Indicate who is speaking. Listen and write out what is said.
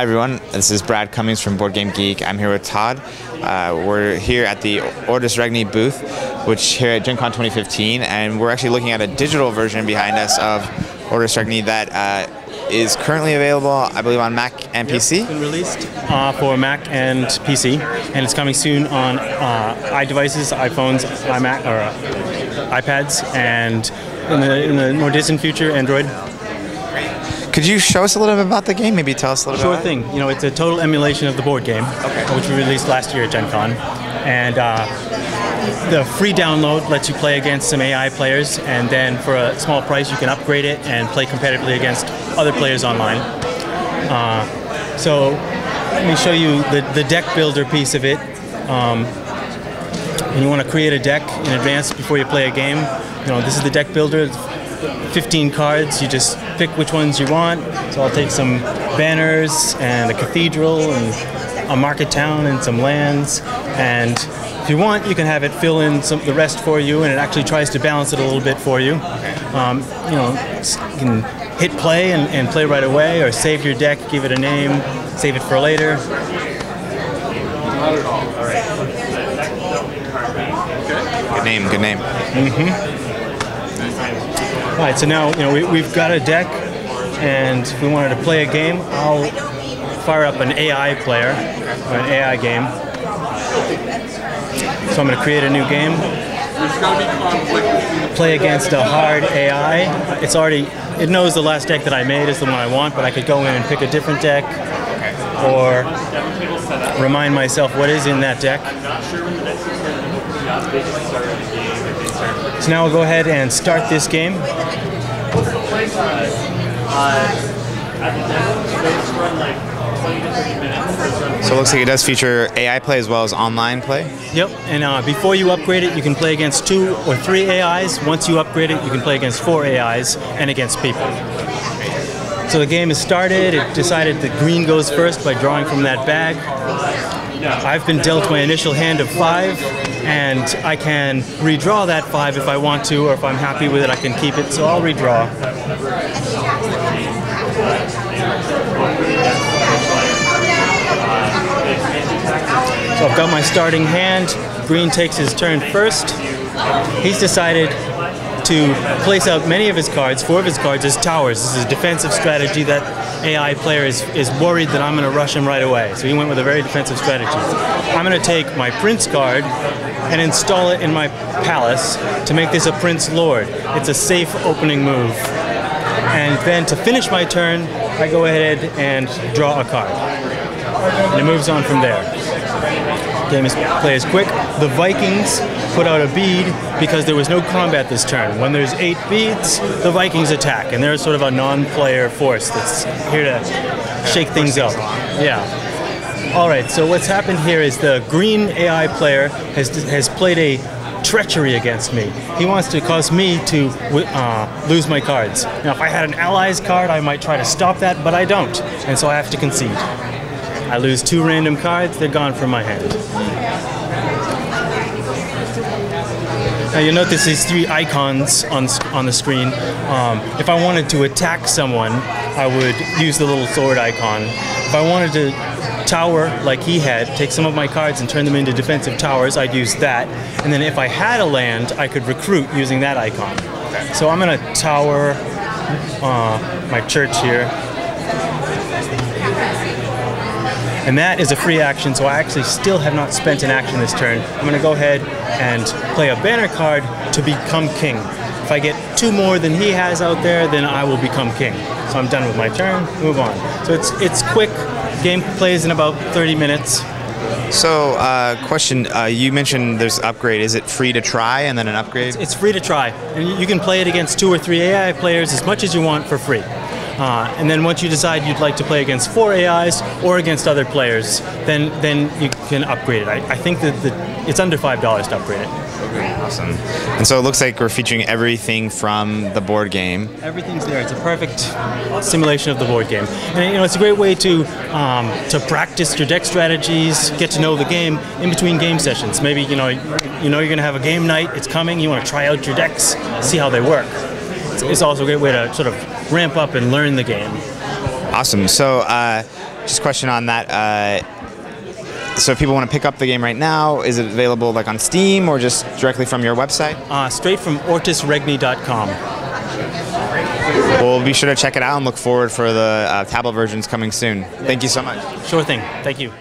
Speaker 1: everyone, this is Brad Cummings from Board Game Geek. I'm here with Todd. We're here at the Ortus Regni booth, which here at Gen Con 2015, and we're actually looking at a digital version behind us of Ortus Regni that is currently available, I believe, on Mac and PC.
Speaker 2: It's been released for Mac and PC, and it's coming soon on iDevices, iPhones, iMac, or iPads, and in the more distant future, Android.
Speaker 1: Could you show us a little bit about the game? Maybe tell us a little bit
Speaker 2: Sure
Speaker 1: about
Speaker 2: thing. You know, it's a total emulation of the board game, which we released last year at Gen Con. And the free download lets you play against some AI players, and then for a small price you can upgrade it and play competitively against other players online. So let me show you the deck builder piece of it. And you want to create a deck in advance before you play a game. You know, this is the deck builder. 15 cards, you just pick which ones you want. So I'll take some banners and a cathedral and a market town and some lands, and if you want you can have it fill in the rest for you, and it actually tries to balance it a little bit for you. You know, you can hit play and play right away, or save your deck, give it a name, save it for later.
Speaker 1: Good name.
Speaker 2: Alright, so now, you know, we've got a deck, and if we wanted to play a game, I'll fire up an AI player, or an AI game. So I'm going to create a new game. Play against a hard AI. It knows the last deck that I made is the one I want, but I could go in and pick a different deck, or remind myself what is in that deck. So now we'll go ahead and start this game.
Speaker 1: So it looks like it does feature AI play as well as online play?
Speaker 2: Yep, and before you upgrade it, you can play against 2 or 3 AIs. Once you upgrade it, you can play against 4 AIs and against people. So the game has started. It decided that green goes first by drawing from that bag. I've been dealt my initial hand of 5, and I can redraw that 5 if I want to, or if I'm happy with it, I can keep it, so I'll redraw. So I've got my starting hand. Green takes his turn first. He's decided to place out many of his cards, 4 of his cards, as towers. This is a defensive strategy. That AI player is worried that I'm going to rush him right away. So he went with a very defensive strategy. I'm going to take my Prince card and install it in my palace to make this a Prince Lord. It's a safe opening move. And then to finish my turn, I go ahead and draw a card. And it moves on from there. Game plays quick. The Vikings put out a bead because there was no combat this turn. When there's 8 beads, the Vikings attack, and they're sort of a non-player force that's here to shake things up. Yeah. All right. So what's happened here is the green AI player has played a treachery against me. He wants to cause me to lose my cards. Now, if I had an allies card, I might try to stop that, but I don't, and so I have to concede. I lose 2 random cards, they're gone from my hand. Now you'll notice these 3 icons on the screen. If I wanted to attack someone, I would use the little sword icon. If I wanted to tower like he had, take some of my cards and turn them into defensive towers, I'd use that. And then if I had a land, I could recruit using that icon. So I'm going to tower my church here. And that is a free action, so I actually still have not spent an action this turn. I'm going to go ahead and play a banner card to become king. If I get 2 more than he has out there, then I will become king. So I'm done with my turn, move on. So it's quick. Game plays in about 30 minutes.
Speaker 1: So, question, you mentioned there's an upgrade. Is it free to try and then an upgrade?
Speaker 2: It's free to try. And you can play it against 2 or 3 AI players as much as you want for free. And then once you decide you'd like to play against 4 AIs or against other players, then you can upgrade it. I think that it's under $5 to upgrade it.
Speaker 1: Okay, awesome. And so it looks like we're featuring everything from the board game.
Speaker 2: Everything's there. It's a perfect simulation of the board game. And you know, it's a great way to practice your deck strategies, get to know the game in between game sessions. Maybe you're going to have a game night. It's coming. You want to try out your decks, see how they work. It's also a great way to sort of ramp up and learn the game.
Speaker 1: Awesome. So Just a question on that. So if people want to pick up the game right now, is it available like on Steam or just directly from your website?
Speaker 2: Straight from ortusregni.com.
Speaker 1: We'll be sure to check it out and look forward for the tablet versions coming soon. Thank you so much.
Speaker 2: Sure thing. Thank you.